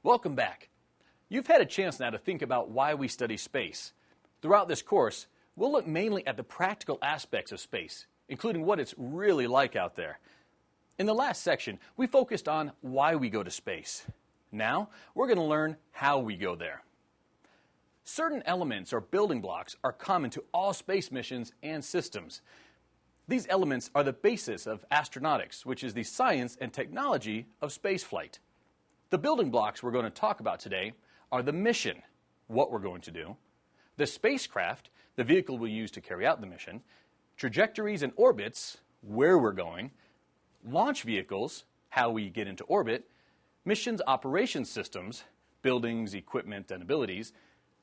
Welcome back. You've had a chance now to think about why we study space. Throughout this course, we'll look mainly at the practical aspects of space, including what it's really like out there. In the last section, we focused on why we go to space. Now, we're going to learn how we go there. Certain elements or building blocks are common to all space missions and systems. These elements are the basis of astronautics, which is the science and technology of spaceflight. The building blocks we're going to talk about today are the mission, what we're going to do, the spacecraft, the vehicle we'll use to carry out the mission, trajectories and orbits, where we're going, launch vehicles, how we get into orbit, missions operations systems, buildings, equipment, and abilities,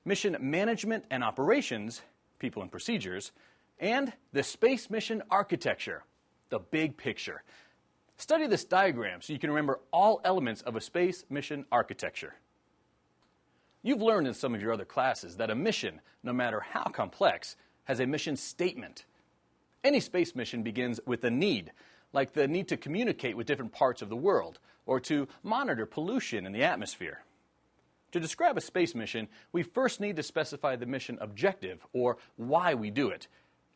mission management and operations, people and procedures, and the space mission architecture, the big picture. Study this diagram so you can remember all elements of a space mission architecture. You've learned in some of your other classes that a mission, no matter how complex, has a mission statement. Any space mission begins with a need, like the need to communicate with different parts of the world, or to monitor pollution in the atmosphere. To describe a space mission, we first need to specify the mission objective, or why we do it.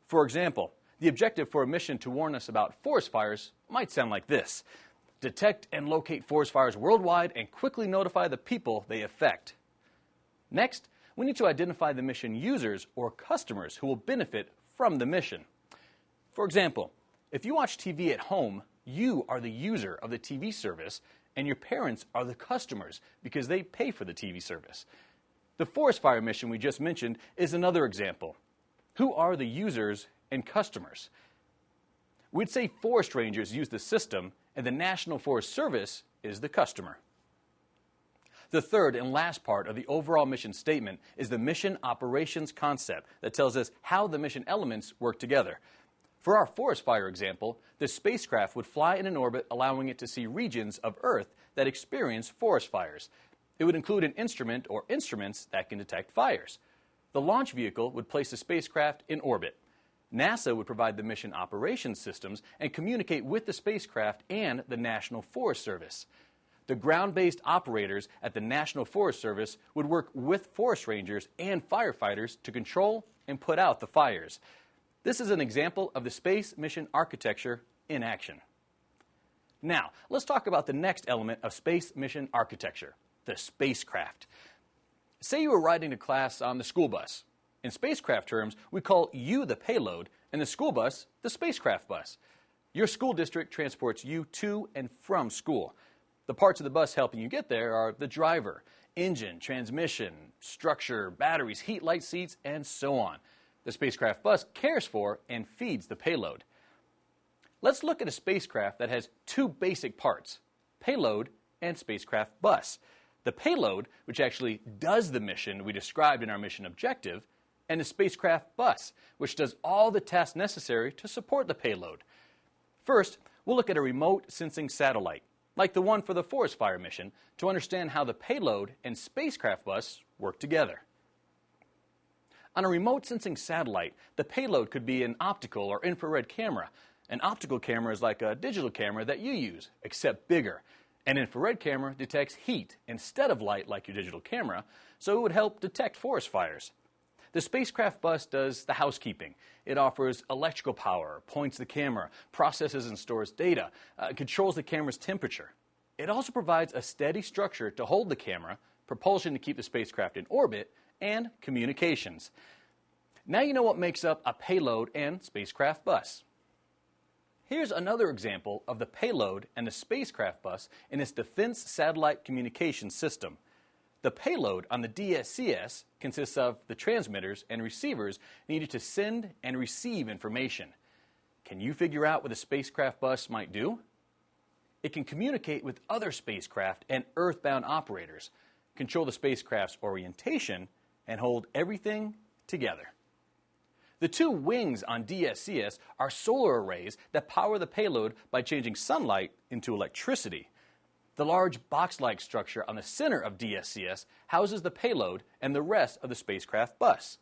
For example, the objective for a mission to warn us about forest fires might sound like this: detect and locate forest fires worldwide and quickly notify the people they affect. Next, we need to identify the mission users or customers who will benefit from the mission. For example, if you watch TV at home, you are the user of the TV service, and your parents are the customers because they pay for the TV service. The forest fire mission we just mentioned is another example. Who are the users and customers? We'd say forest rangers use the system, and the National Forest Service is the customer. The third and last part of the overall mission statement is the mission operations concept that tells us how the mission elements work together. For our forest fire example, the spacecraft would fly in an orbit allowing it to see regions of Earth that experience forest fires. It would include an instrument or instruments that can detect fires. The launch vehicle would place the spacecraft in orbit. NASA would provide the mission operations systems and communicate with the spacecraft and the National Forest Service. The ground-based operators at the National Forest Service would work with forest rangers and firefighters to control and put out the fires. This is an example of the space mission architecture in action. Now, let's talk about the next element of space mission architecture, the spacecraft. Say you were riding to class on the school bus. In spacecraft terms, we call you the payload and the school bus the spacecraft bus. Your school district transports you to and from school. The parts of the bus helping you get there are the driver, engine, transmission, structure, batteries, heat, light, seats, and so on. The spacecraft bus cares for and feeds the payload. Let's look at a spacecraft that has two basic parts, payload and spacecraft bus. The payload, which actually does the mission we described in our mission objective, and the spacecraft bus, which does all the tasks necessary to support the payload. First, we'll look at a remote sensing satellite, like the one for the forest fire mission, to understand how the payload and spacecraft bus work together. On a remote sensing satellite, the payload could be an optical or infrared camera. An optical camera is like a digital camera that you use, except bigger. An infrared camera detects heat instead of light like your digital camera, so it would help detect forest fires. The spacecraft bus does the housekeeping. It offers electrical power, points the camera, processes and stores data, controls the camera's temperature. It also provides a steady structure to hold the camera, propulsion to keep the spacecraft in orbit, and communications. Now you know what makes up a payload and spacecraft bus. Here's another example of the payload and the spacecraft bus in its Defense Satellite Communications System. The payload on the DSCS consists of the transmitters and receivers needed to send and receive information. Can you figure out what a spacecraft bus might do? It can communicate with other spacecraft and Earthbound operators, control the spacecraft's orientation, and hold everything together. The two wings on DSCS are solar arrays that power the payload by changing sunlight into electricity. The large box-like structure on the center of DSCS houses the payload and the rest of the spacecraft bus.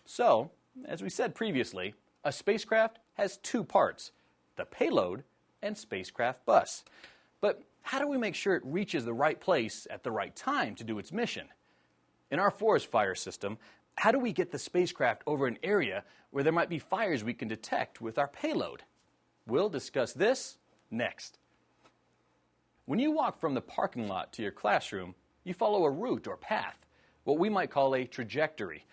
So, as we said previously, a spacecraft has two parts, the payload and spacecraft bus. But how do we make sure it reaches the right place at the right time to do its mission? In our forest fire system, how do we get the spacecraft over an area where there might be fires we can detect with our payload? We'll discuss this next. When you walk from the parking lot to your classroom, you follow a route or path, what we might call a trajectory.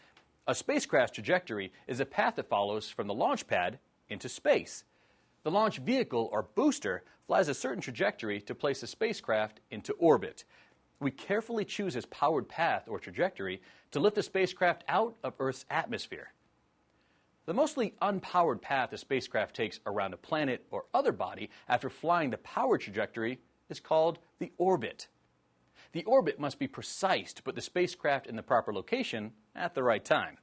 A spacecraft's trajectory is a path that follows from the launch pad into space. The launch vehicle or booster flies a certain trajectory to place the spacecraft into orbit. We carefully choose its powered path or trajectory to lift the spacecraft out of Earth's atmosphere. The mostly unpowered path a spacecraft takes around a planet or other body after flying the powered trajectory is called the orbit. The orbit must be precise to put the spacecraft in the proper location at the right time.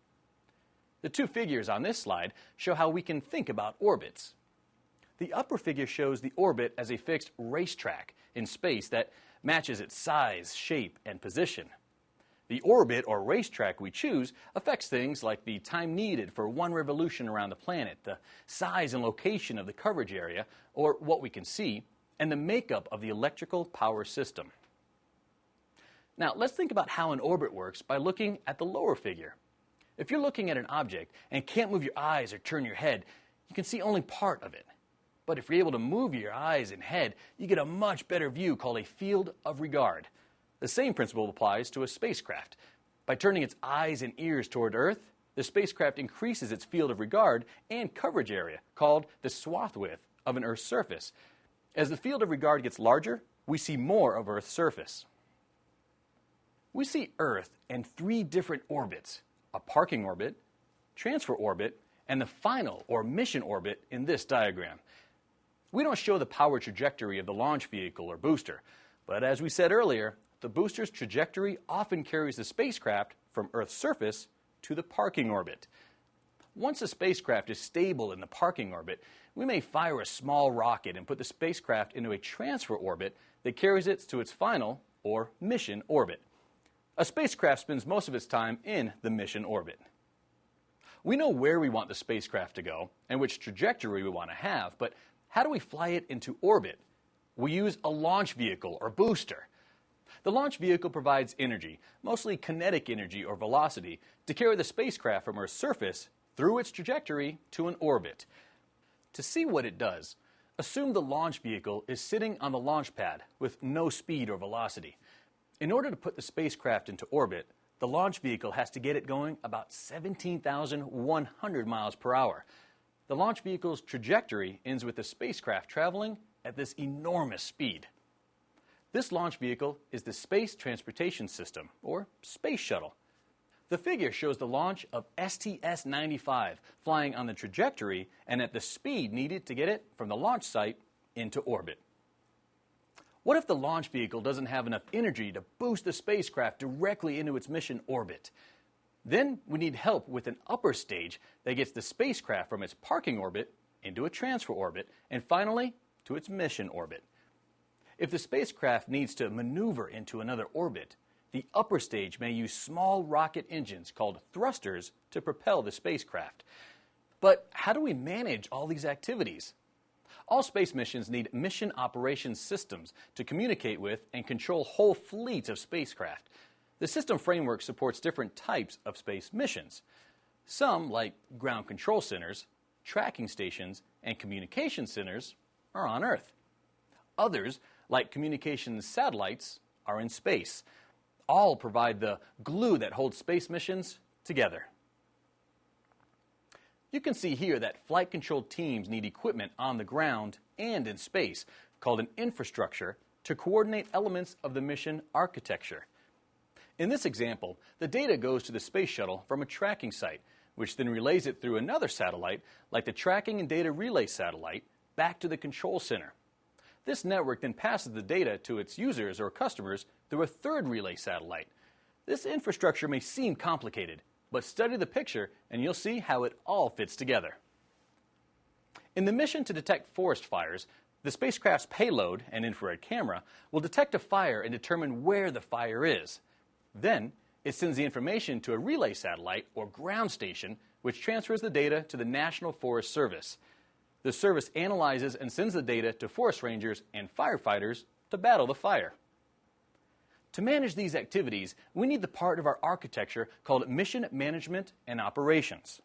The two figures on this slide show how we can think about orbits. The upper figure shows the orbit as a fixed racetrack in space that matches its size, shape, and position. The orbit or racetrack we choose affects things like the time needed for one revolution around the planet, the size and location of the coverage area, or what we can see, and the makeup of the electrical power system. Now, let's think about how an orbit works by looking at the lower figure. If you're looking at an object and can't move your eyes or turn your head, you can see only part of it. But if you're able to move your eyes and head, you get a much better view called a field of regard. The same principle applies to a spacecraft. By turning its eyes and ears toward Earth, the spacecraft increases its field of regard and coverage area, called the swath width of an Earth's surface. As the field of regard gets larger, we see more of Earth's surface. We see Earth in three different orbits: a parking orbit, transfer orbit, and the final or mission orbit in this diagram. We don't show the power trajectory of the launch vehicle or booster, but as we said earlier, the booster's trajectory often carries the spacecraft from Earth's surface to the parking orbit. Once the spacecraft is stable in the parking orbit, we may fire a small rocket and put the spacecraft into a transfer orbit that carries it to its final or mission orbit. A spacecraft spends most of its time in the mission orbit. We know where we want the spacecraft to go and which trajectory we want to have, but how do we fly it into orbit? We use a launch vehicle or booster. The launch vehicle provides energy, mostly kinetic energy or velocity, to carry the spacecraft from Earth's surface through its trajectory to an orbit. To see what it does, assume the launch vehicle is sitting on the launch pad with no speed or velocity. In order to put the spacecraft into orbit, the launch vehicle has to get it going about 17,100 miles per hour. The launch vehicle's trajectory ends with the spacecraft traveling at this enormous speed. This launch vehicle is the Space Transportation System, or Space Shuttle. The figure shows the launch of STS-95 flying on the trajectory and at the speed needed to get it from the launch site into orbit. What if the launch vehicle doesn't have enough energy to boost the spacecraft directly into its mission orbit? Then we need help with an upper stage that gets the spacecraft from its parking orbit into a transfer orbit and finally to its mission orbit. If the spacecraft needs to maneuver into another orbit, the upper stage may use small rocket engines called thrusters to propel the spacecraft. But how do we manage all these activities? All space missions need mission operations systems to communicate with and control whole fleets of spacecraft. The system framework supports different types of space missions. Some, like ground control centers, tracking stations, and communication centers, are on Earth. Others, like communications satellites, are in space. All provide the glue that holds space missions together. You can see here that flight control teams need equipment on the ground and in space, called an infrastructure, to coordinate elements of the mission architecture. In this example, the data goes to the space shuttle from a tracking site, which then relays it through another satellite, like the Tracking and Data Relay Satellite, back to the control center. This network then passes the data to its users or customers through a third relay satellite. This infrastructure may seem complicated, but study the picture and you'll see how it all fits together. In the mission to detect forest fires, the spacecraft's payload, an infrared camera, will detect a fire and determine where the fire is. Then, it sends the information to a relay satellite or ground station, which transfers the data to the National Forest Service. The service analyzes and sends the data to forest rangers and firefighters to battle the fire. To manage these activities, we need the part of our architecture called Mission Management and Operations.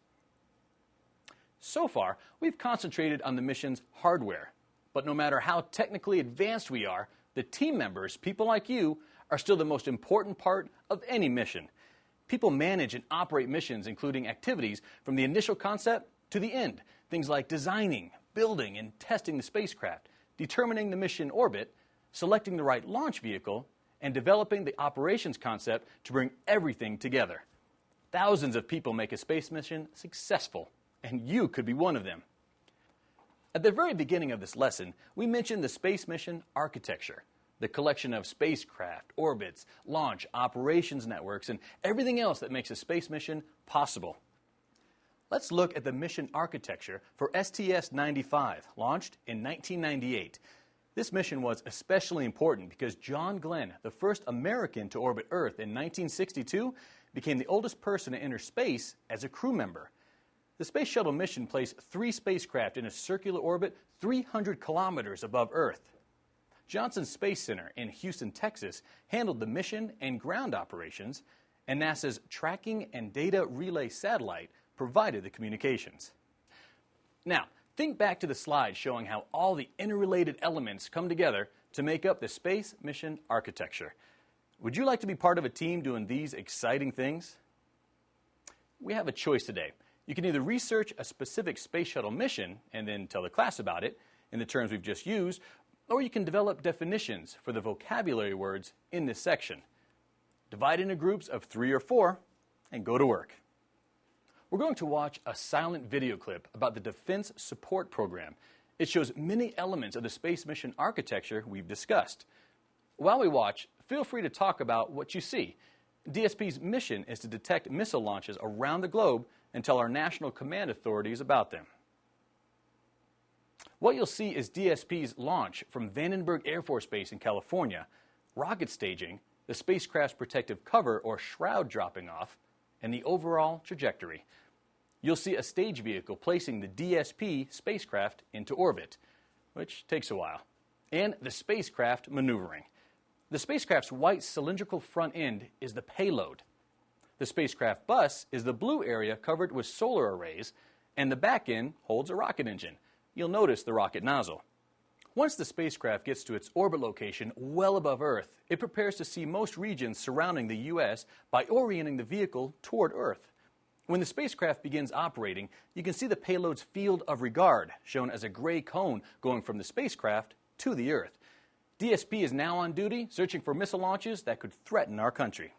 So far, we've concentrated on the mission's hardware, but no matter how technically advanced we are, the team members, people like you, are still the most important part of any mission. People manage and operate missions, including activities from the initial concept to the end, things like designing, building, and testing the spacecraft, determining the mission orbit, selecting the right launch vehicle, and developing the operations concept to bring everything together. Thousands of people make a space mission successful, and you could be one of them. At the very beginning of this lesson, we mentioned the space mission architecture, the collection of spacecraft, orbits, launch, operations networks, and everything else that makes a space mission possible. Let's look at the mission architecture for STS-95, launched in 1998. This mission was especially important because John Glenn, the first American to orbit Earth in 1962, became the oldest person to enter space as a crew member. The Space Shuttle mission placed 3 spacecraft in a circular orbit 300 kilometers above Earth. Johnson Space Center in Houston, Texas, handled the mission and ground operations, and NASA's Tracking and Data Relay Satellite provided the communications. Now, think back to the slide showing how all the interrelated elements come together to make up the space mission architecture. Would you like to be part of a team doing these exciting things? We have a choice today. You can either research a specific space shuttle mission and then tell the class about it in the terms we've just used, or you can develop definitions for the vocabulary words in this section. Divide into groups of 3 or 4 and go to work. We're going to watch a silent video clip about the Defense Support Program. It shows many elements of the space mission architecture we've discussed. While we watch, feel free to talk about what you see. DSP's mission is to detect missile launches around the globe and tell our national command authorities about them. What you'll see is DSP's launch from Vandenberg Air Force Base in California, rocket staging, the spacecraft's protective cover or shroud dropping off, and the overall trajectory. You'll see a stage vehicle placing the DSP spacecraft into orbit, which takes a while, and the spacecraft maneuvering. The spacecraft's white cylindrical front end is the payload. The spacecraft bus is the blue area covered with solar arrays, and the back end holds a rocket engine. You'll notice the rocket nozzle. Once the spacecraft gets to its orbit location well above Earth, it prepares to see most regions surrounding the U.S. by orienting the vehicle toward Earth. When the spacecraft begins operating, you can see the payload's field of regard, shown as a gray cone going from the spacecraft to the Earth. DSP is now on duty, searching for missile launches that could threaten our country.